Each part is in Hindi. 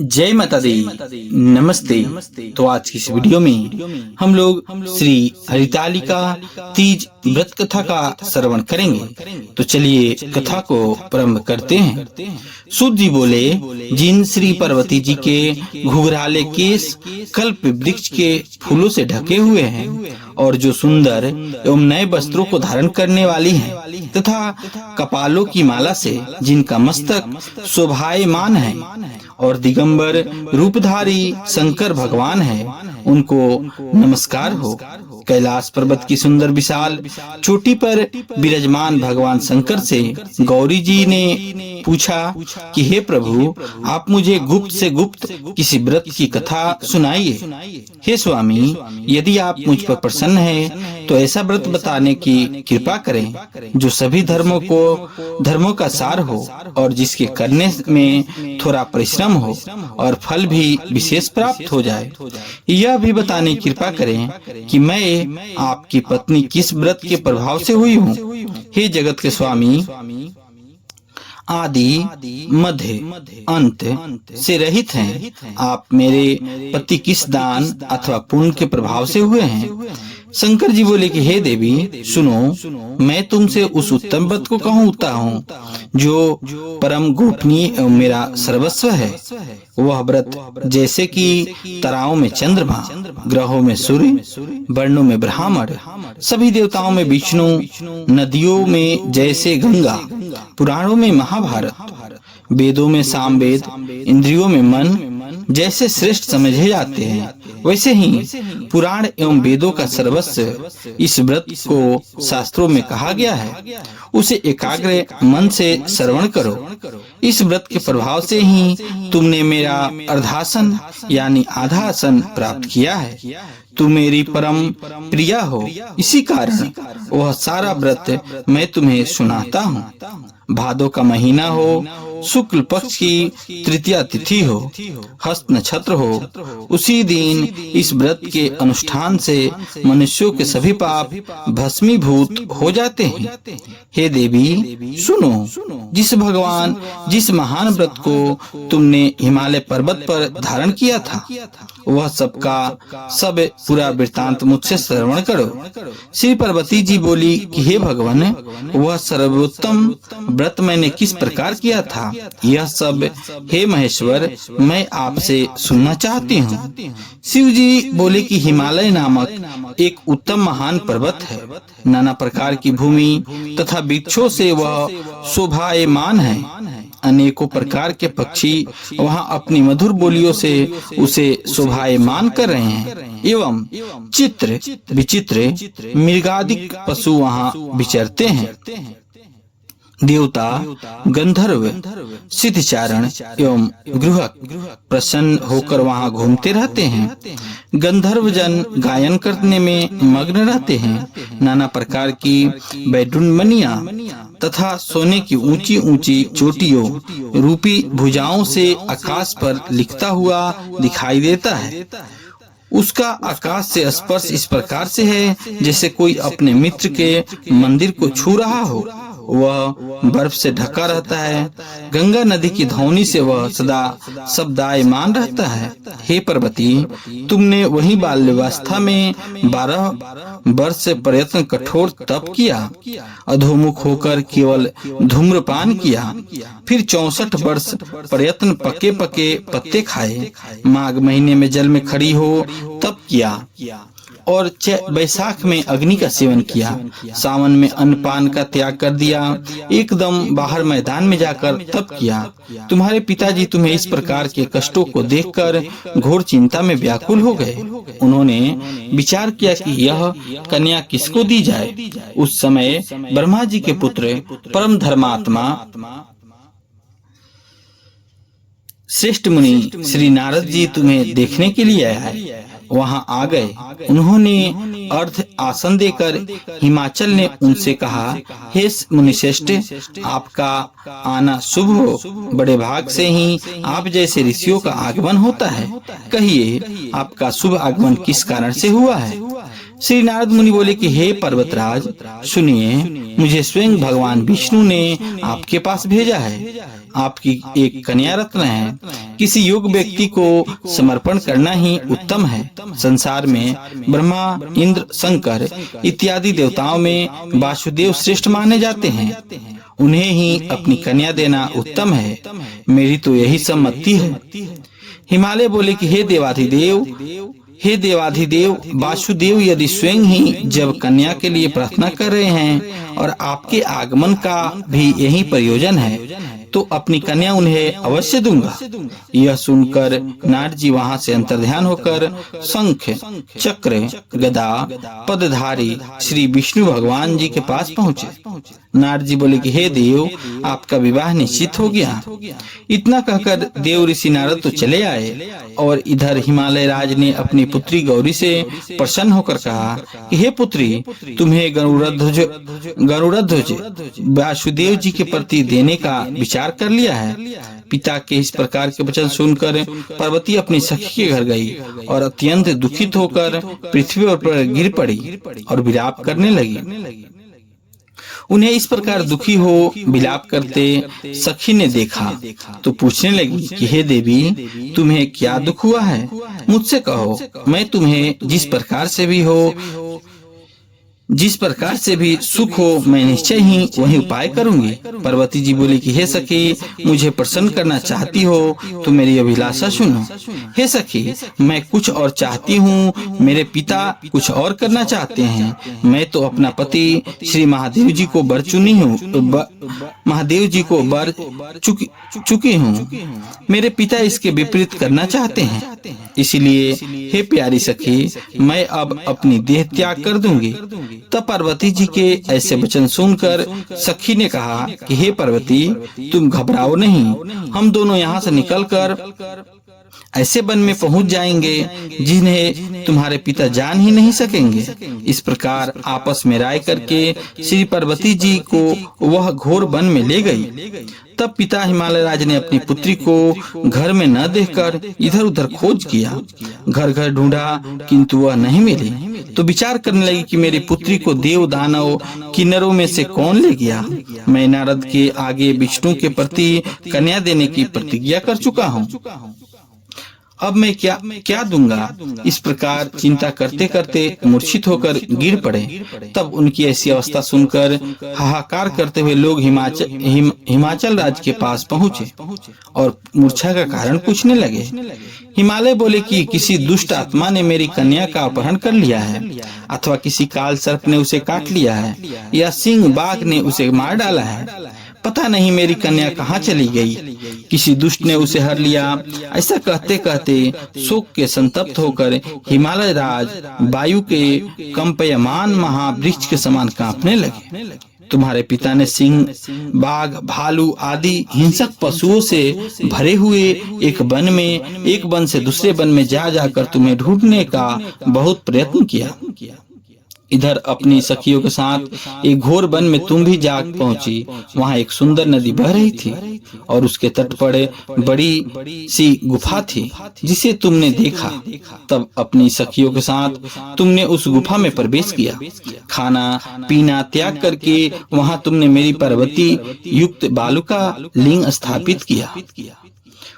जय माता दी। नमस्ते। तो आज की इस वीडियो में हम लोग श्री हरितालिका तीज व्रत कथा का श्रवण करेंगे। तो चलिए कथा को प्रारंभ करते हैं। सूत जी बोले, जिन श्री पार्वती जी के घुघराले केस कल्प वृक्ष के फूलों से ढके हुए हैं और जो सुंदर एवं नए वस्त्रों को धारण करने वाली हैं तथा कपालों की माला से जिनका मस्तक शोभायमान है और दिगंबर रूपधारी शंकर भगवान है, उनको नमस्कार हो। कैलाश पर्वत की सुंदर विशाल चोटी पर विराजमान भगवान शंकर से गौरी जी ने पूछा कि हे प्रभु, आप मुझे गुप्त से गुप्त किसी व्रत की कथा सुनाइए। हे स्वामी, यदि आप मुझ पर प्रसन्न हैं तो ऐसा व्रत बताने की कृपा करें जो सभी धर्मों का सार हो और जिसके करने में थोड़ा परिश्रम हो और फल भी विशेष प्राप्त हो जाए। यह भी बताने की कृपा करें कि मैं आपकी पत्नी किस व्रत के प्रभाव से हुई हूँ। हे जगत के स्वामी, आदि मध्य अंत से रहित हैं। आप मेरे पति किस दान अथवा पुण्य के प्रभाव से हुए हैं। शंकर जी बोले कि हे देवी, सुनो, मैं तुमसे उस उत्तम व्रत को कहता हूँ जो परम गोपनीय एवं मेरा सर्वस्व है। वह व्रत जैसे कि ताराओं में चंद्रमा, ग्रहों में सूर्य, वर्णों में ब्राह्मण, सभी देवताओं में विष्णु, नदियों में जैसे गंगा, पुराणों में महाभारत, वेदों में सामवेद, इंद्रियों में मन जैसे श्रेष्ठ समझे जाते हैं, वैसे ही पुराण एवं वेदों का सर्वस्व इस व्रत को शास्त्रों में कहा गया है। उसे एकाग्र मन से श्रवण करो। इस व्रत के प्रभाव से ही तुमने मेरा अर्धासन यानी आधा आसन प्राप्त किया है। तुम मेरी परम प्रिया हो, इसी कारण वह सारा व्रत मैं तुम्हें सुनाता हूँ। भादो का महीना हो, शुक्ल पक्ष की तृतीया तिथि हो, हस्त नक्षत्र हो, उसी दिन इस व्रत के अनुष्ठान से मनुष्यों के सभी पाप भस्मीभूत हो जाते हैं। हे देवी, सुनो, जिस महान व्रत को तुमने हिमालय पर्वत पर धारण किया था, वह सबका सब पूरा वृत्तांत मुझसे श्रवण करो। श्री पार्वती जी बोली कि हे भगवान, वह सर्वोत्तम व्रत मैंने किस प्रकार किया था, यह सब हे महेश्वर मैं आपसे सुनना चाहती हूँ। शिव जी बोले कि हिमालय नामक एक उत्तम महान पर्वत है। नाना प्रकार की भूमि तथा वृक्षों से वह शोभायमान है। अनेकों प्रकार के पक्षी वहाँ अपनी मधुर बोलियों से उसे शोभायमान कर रहे हैं एवं चित्र विचित्र मृगादिक पशु वहाँ विचरते हैं। देवता, गंधर्व, सिद्धचारण एवं गृहक प्रसन्न होकर वहाँ घूमते रहते हैं। गंधर्व जन गायन करने में मग्न रहते हैं। नाना प्रकार की वैडुण्यमणियां तथा सोने की ऊंची ऊंची चोटियों रूपी भुजाओं से आकाश पर लिखता हुआ दिखाई देता है। उसका आकाश से स्पर्श इस प्रकार से है जैसे कोई अपने मित्र के मंदिर को छू रहा हो। वह बर्फ से ढका रहता है। गंगा नदी की धौनी से वह सदा शब्दायमान रहता है। हे पार्वती, तुमने वही बाल्यावस्था में 12 वर्ष से प्रयत्न कठोर तप किया, अधोमुख होकर केवल धूम्रपान किया, फिर 64 वर्ष प्रयत्न पके पके पत्ते खाए, माघ महीने में जल में खड़ी हो तप किया और बैसाख में अग्नि का सेवन किया, सावन में अन्नपान का त्याग कर दिया, एकदम बाहर मैदान में जाकर तप किया। तुम्हारे पिताजी तुम्हें इस प्रकार के कष्टों को देखकर घोर चिंता में व्याकुल हो गए। उन्होंने विचार किया कि यह कन्या किसको दी जाए। उस समय ब्रह्मा जी के पुत्र परम धर्मात्मा श्रेष्ठ मुनि श्री नारद जी तुम्हें देखने के लिए आया है। वहाँ आ गए। उन्होंने अर्ध आसन देकर हिमाचल ने उनसे कहा, हे मुनिश्रेष्ठ, आपका आना शुभ हो। बड़े भाग से ही आप जैसे ऋषियों का आगमन होता है। कहिए, आपका शुभ आगमन किस कारण से हुआ है। श्री नारद मुनि बोले कि हे पर्वतराज, सुनिए, मुझे स्वयं भगवान विष्णु ने आपके पास भेजा है। आपकी एक कन्या रत्न है। किसी योग्य व्यक्ति को समर्पण करना ही उत्तम है। संसार में ब्रह्मा, इंद्र, शंकर इत्यादि देवताओं में वासुदेव श्रेष्ठ माने जाते हैं। उन्हें ही अपनी कन्या देना उत्तम है। मेरी तो यही सम्मति है। हिमालय बोले कि हे देवाधिदेव वासुदेव यदि स्वयं ही जब कन्या के लिए प्रार्थना कर रहे हैं और आपके आगमन का भी यही प्रयोजन है, तो अपनी कन्या उन्हें अवश्य दूंगा। यह सुनकर नारद जी वहां से अंतर्ध्यान होकर शंख, चक्र, गदा, पदधारी श्री विष्णु भगवान जी के पास पहुँचे। नारद जी बोले कि हे देव, आपका विवाह निश्चित हो गया। इतना कहकर देव ऋषि नारद तो चले आए और इधर हिमालय राज ने अपनी पुत्री गौरी से प्रसन्न होकर कहा कि हे पुत्री, तुम्हें गरुड़ध्वज वासुदेव जी के प्रति देने का विचार कर लिया है। पिता के इस प्रकार के वचन सुनकर पार्वती अपनी सखी के घर गई और अत्यंत दुखित होकर पृथ्वी पर गिर पड़ी और विलाप करने लगी। उन्हें इस प्रकार दुखी हो विलाप करते सखी ने देखा तो पूछने लगी कि हे देवी, तुम्हें क्या दुख हुआ है? मुझसे कहो, मैं तुम्हें जिस प्रकार से भी सुख हो, मैं निश्चय ही वही उपाय करूंगी। पार्वती जी बोली कि हे सखी, मुझे प्रसन्न करना चाहती हो तो मेरी अभिलाषा सुनो। हे सखी, मैं कुछ और चाहती हूँ, मेरे पिता कुछ और करना चाहते हैं। मैं तो अपना पति श्री महादेव जी को वर चुनी हूँ, महादेव जी को वर चुकी हूँ। मेरे पिता इसके विपरीत करना चाहते हैं। इसलिए हे प्यारी सखी, मैं अब अपनी देह त्याग कर दूंगी। तब पार्वती जी के ऐसे वचन सुनकर सखी ने कहा कि हे पार्वती, तुम घबराओ नहीं, हम दोनों यहाँ से निकलकर ऐसे वन में पहुंच जाएंगे जिन्हें तुम्हारे पिता जान ही नहीं सकेंगे। इस प्रकार आपस में राय करके श्री पार्वती जी को वह घोर वन में ले गई। तब पिता हिमालय राज ने अपनी पुत्री को घर में न देखकर इधर उधर खोज किया, घर घर ढूंढा, किंतु वह नहीं मिली। तो विचार करने लगी कि मेरी पुत्री को देव, दानव, किन्नरों में से कौन ले गया। मैं नारद के आगे विष्णु के प्रति कन्या देने की प्रतिज्ञा कर चुका हूँ। अब मैं क्या दूंगा। इस प्रकार चिंता करते करते मूर्छित होकर गिर पड़े। तब उनकी ऐसी अवस्था सुनकर हाहाकार करते हुए लोग हिमाचल राज्य के पास पहुँचे और मूर्छा का कारण पूछने लगे। हिमालय बोले कि किसी दुष्ट आत्मा ने मेरी कन्या का अपहरण कर लिया है, अथवा किसी काल सर्प ने उसे काट लिया है, या सिंह बाघ ने उसे मार डाला है। पता नहीं मेरी कन्या कहाँ चली गई, किसी दुष्ट ने उसे हर लिया। ऐसा कहते कहते शोक के संतप्त होकर हिमालय राज वायु के कंपयमान महावृक्ष के समान कांपने लगे। तुम्हारे पिता ने सिंह, बाघ, भालू आदि हिंसक पशुओं से भरे हुए एक वन से दूसरे वन में जा जाकर तुम्हें ढूंढने का बहुत प्रयत्न किया। इधर अपनी सखियों के साथ एक घोर वन में तुम भी जा पहुंची। वहां एक सुंदर नदी बह रही थी और उसके तट पर बड़ी सी गुफा थी जिसे तुमने देखा। तब अपनी सखियों के साथ तुमने उस गुफा में प्रवेश किया। खाना पीना त्याग करके वहां तुमने मेरी पार्वती युक्त बालुका लिंग स्थापित किया।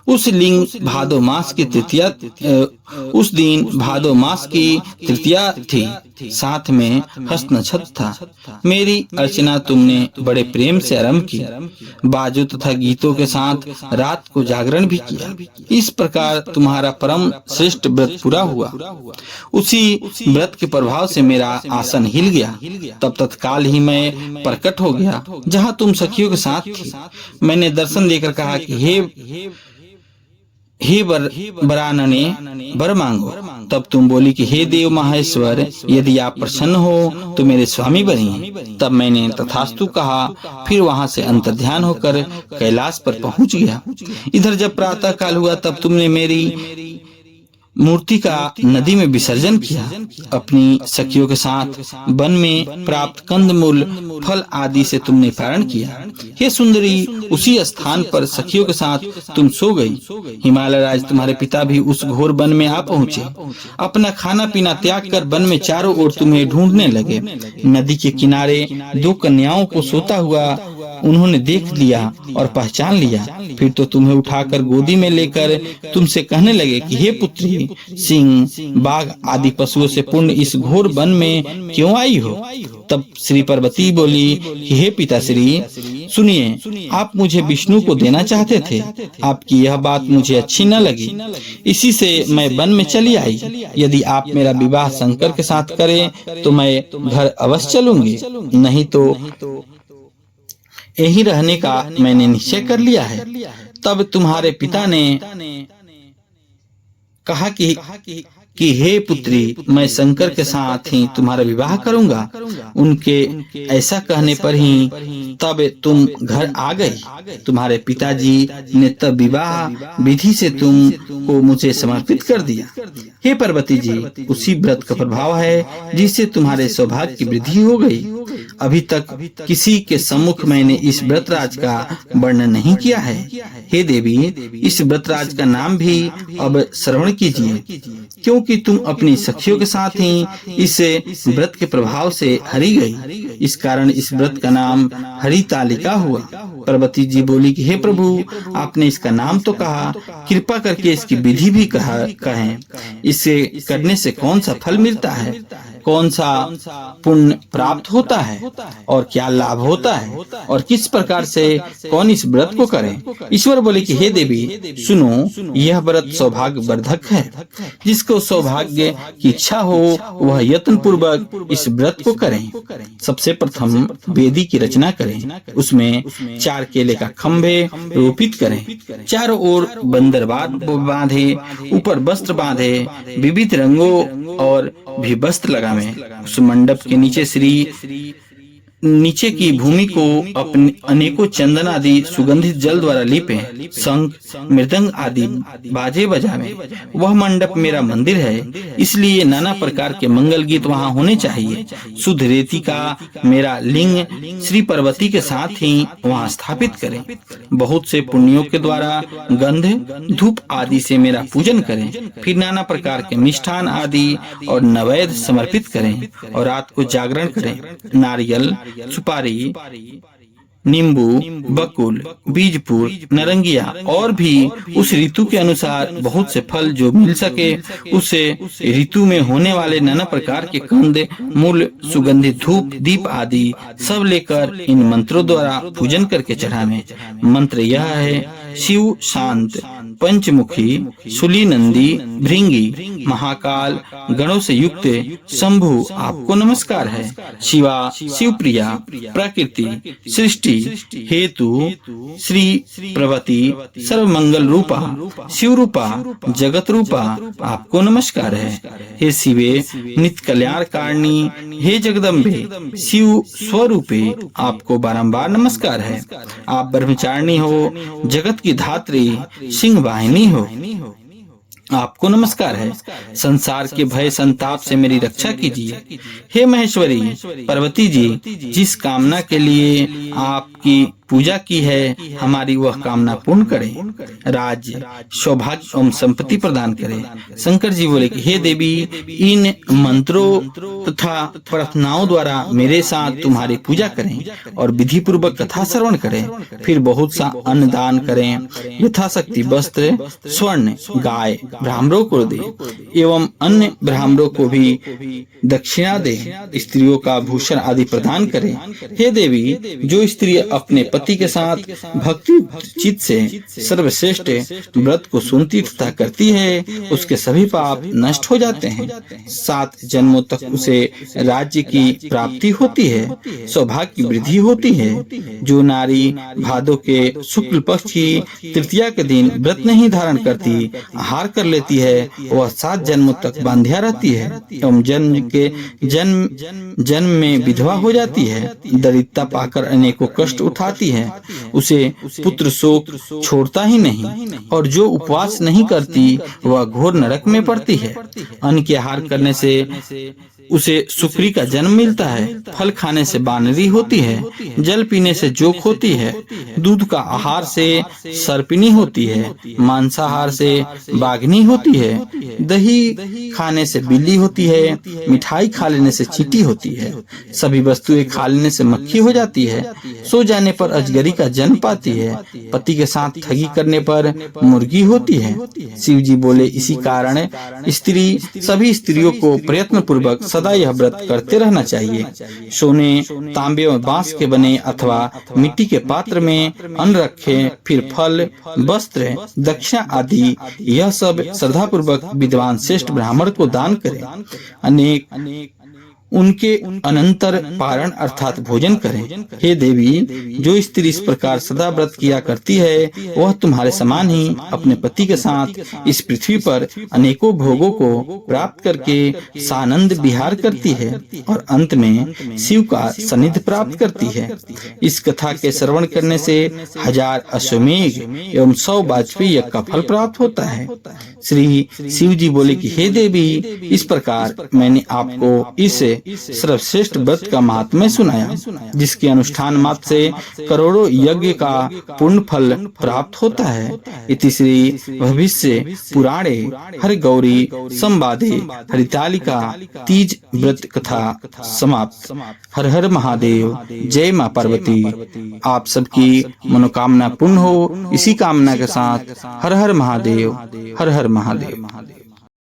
उस दिन भादो मास की तृतीया थी। साथ में हस्त नक्षत्र था। मेरी अर्चना तुमने बड़े प्रेम से आरंभ की। बाजों तथा गीतों के साथ रात को जागरण भी किया। इस प्रकार तुम्हारा परम श्रेष्ठ व्रत पूरा हुआ। उसी व्रत के प्रभाव से मेरा आसन हिल गया। तब तत्काल ही मैं प्रकट हो गया जहाँ तुम सखियों के साथ थी। मैंने दर्शन देकर कहा कि हे वरानने, वर मांगो। तब तुम बोली कि हे देव महेश्वर, यदि आप प्रसन्न हो तो मेरे स्वामी बनिए। तब मैंने तथास्तु कहा। फिर वहां से अंतर्ध्यान होकर कैलाश पर पहुंच गया। इधर जब प्रातः काल हुआ तब तुमने मेरी मूर्ति का नदी में विसर्जन किया। अपनी सखियों के साथ वन में प्राप्त कंदमूल फल आदि से तुमने पारण किया। हे सुंदरी, उसी स्थान पर सखियों के साथ तुम सो गई। हिमालय राज तुम्हारे पिता भी उस घोर वन में आ पहुँचे। अपना खाना पीना त्याग कर वन में चारों ओर तुम्हें ढूंढने लगे। नदी के किनारे दो कन्याओं को सोता हुआ उन्होंने देख लिया और पहचान लिया। फिर तो तुम्हें उठाकर गोदी में लेकर तुमसे कहने लगे कि हे पुत्री, सिंह, बाघ आदि पशुओं से पूर्ण इस घोर वन में क्यों आई हो? तब श्री पार्वती बोली कि हे पिताश्री, सुनिए, आप मुझे विष्णु को देना चाहते थे। आपकी यह बात मुझे अच्छी न लगी, इसी से मैं वन में चली आई। यदि आप मेरा विवाह शंकर के साथ करें तो मैं घर अवश्य चलूंगी, नहीं तो यही रहने का मैंने निश्चय कर लिया है। तब तुम्हारे पिता ने कहा कि हे पुत्री, मैं शंकर के साथ ही तुम्हारा विवाह करूंगा। उनके ऐसा कहने पर ही तब तुम घर आ गई। तुम्हारे पिताजी ने तब विवाह विधि से तुम को मुझे समर्पित कर दिया। हे पार्वती जी, उसी व्रत का प्रभाव है जिससे तुम्हारे सौभाग्य की वृद्धि हो गई। अभी तक किसी के सम्मुख मैंने इस व्रतराज का वर्णन नहीं किया है। हे देवी, इस व्रतराज का नाम भी अब श्रवण कीजिए, क्योंकि तुम अपनी सखियों के साथ ही इस व्रत के प्रभाव से हरी गई। इस कारण इस व्रत का नाम हरितालिका हुआ। पार्वती जी बोली कि हे प्रभु, आपने इसका नाम तो कहा, कृपा करके इसकी विधि भी कहें। इसे करने से कौन सा फल मिलता है, कौन सा पुण्य प्राप्त होता है और क्या लाभ होता है, और किस प्रकार से कौन इस व्रत को करे। ईश्वर बोले कि हे देवी, सुनो, यह व्रत सौभाग्य वर्धक है। जिसको सौभाग्य की इच्छा हो वह यत्न पूर्वक इस व्रत को करें। सबसे प्रथम वेदी की रचना करें, उसमें 4 केले का खंभे रोपित करें, चारों ओर बंदरबाद बांधे, ऊपर वस्त्र बांधे, विविध रंगों और भी वस्त्र लगावे। उस मंडप के नीचे की भूमि को अपने अनेकों चंदन आदि सुगंधित जल द्वारा लीपे, शंख, मृदंग आदि बाजे बजावे। वह मंडप मेरा मंदिर है, इसलिए नाना प्रकार के मंगल गीत वहाँ होने चाहिए। शुद्ध रेती का मेरा लिंग श्री पार्वती के साथ ही वहाँ स्थापित करें। बहुत से पुण्यों के द्वारा गंध, धूप आदि से मेरा पूजन करें। फिर नाना प्रकार के मिष्ठान आदि और नैवेद्य समर्पित करें और रात को जागरण करें। नारियल, सुपारी, नींबू, बकुल, बीजपुर, नारंगिया और भी उस ऋतु के अनुसार बहुत से फल जो मिल सके, उस ऋतु में होने वाले नाना प्रकार के कंद, मूल, सुगंधित धूप, दीप आदि सब लेकर इन मंत्रों द्वारा पूजन करके चढ़ावे। मंत्र यह है: शिव शांत, पंचमुखी, शूली नंदी, भृंगी, महाकाल गणों से युक्त शंभु आपको नमस्कार है। शिवा, शिवप्रिया, प्रकृति, सृष्टि, हेतु, श्री पार्वती, सर्वमंगल रूपा, शिव रूपा, जगत रूपा आपको नमस्कार है। हे शिवे, नित्य कल्याण कारिणी, हे जगदम्बे, शिव स्वरूपे आपको बारंबार नमस्कार है। आप ब्रह्मचारिणी हो, जगत की धात्री, सिंह वाहिनी हो, आपको नमस्कार है। संसार के भय संताप से मेरी रक्षा कीजिए। हे महेश्वरी पार्वती जी, जिस कामना के लिए आपकी पूजा की है, हमारी वह कामना पूर्ण करे। राज्य, सौभाग्य एवं संपत्ति प्रदान करे। शंकर जी बोले कि हे देवी, इन मंत्रों तथा प्रार्थनाओं द्वारा मेरे साथ तुम्हारी पूजा करें और विधि पूर्वक कथा श्रवण करें। फिर बहुत सा अन्न दान करें, यथाशक्ति वस्त्र, स्वर्ण, गाय ब्राह्मणों को दे एवं अन्य ब्राह्मणों को भी दक्षिणा दे। स्त्रियों का भूषण आदि प्रदान करें। हे देवी, जो स्त्री अपने पति के साथ भक्ति चित्त से सर्वश्रेष्ठ व्रत को सुनती तथा करती है, उसके सभी पाप नष्ट हो जाते हैं। 7 जन्मों तक उसे राज्य की प्राप्ति होती है, सौभाग्य की वृद्धि होती है। जो नारी भादों के शुक्ल पक्ष की तृतीया के दिन व्रत नहीं धारण करती, आहार कर लेती है वह 7 जन्मों तक बांध्या रहती है एवं जन्म में विधवा हो जाती है। दरिद्रता पाकर अनेकों कष्ट उठाती है, उसे पुत्र शोक छोड़ता ही नहीं और जो उपवास नहीं करती वह घोर नरक में पड़ती है। अन्न के आहार करने से उसे सुकरी का जन्म मिलता है, फल खाने से बानरी होती है, जल पीने से जोक होती है, दूध का आहार से सर्पिनी होती है, मांसाहार से बाघनी होती है, दही खाने से बिल्ली होती है, मिठाई खा लेने से चींटी होती है, सभी वस्तुएं खा लेने से मक्खी हो जाती है, सो जाने पर अजगरी का जन्म पाती है, पति के साथ ठगी करने पर मुर्गी होती है। शिव जी बोले, इसी कारण सभी स्त्रियों को प्रयत्न पूर्वक सदा यह व्रत करते रहना चाहिए। सोने, तांबे और बांस के बने अथवा मिट्टी के पात्र में अन्न रखें, फिर फल, वस्त्र, दक्षिणा आदि यह सब श्रद्धा पूर्वक विद्वान श्रेष्ठ ब्राह्मण को दान करें। अनेक उनके अनंतर पारण अर्थात भोजन करें। हे देवी, जो स्त्री इस प्रकार सदा व्रत किया करती है वह तुम्हारे समान ही अपने पति के साथ इस पृथ्वी पर अनेकों भोगों को प्राप्त करके सानंद विहार करती है और अंत में शिव का सानिध्य प्राप्त करती है। इस कथा के श्रवण करने से 1000 अश्वमेघ एवं 100 वाजपेयी यज्ञ का फल प्राप्त होता है। श्री शिव जी बोले कि हे देवी, इस प्रकार मैंने आपको इस सर्वश्रेष्ठ व्रत का महात्म्य सुनाया, जिसके अनुष्ठान मात्र से करोड़ों यज्ञ का पूर्ण फल प्राप्त होता है। इति श्री भविष्य पुराणे हरि गौरी संवादे हरितालिका तीज व्रत कथा समाप्त। हर हर महादेव, जय मां पार्वती। आप सबकी मनोकामना पूर्ण हो, इसी कामना के साथ हर हर महादेव, हर हर महादेव।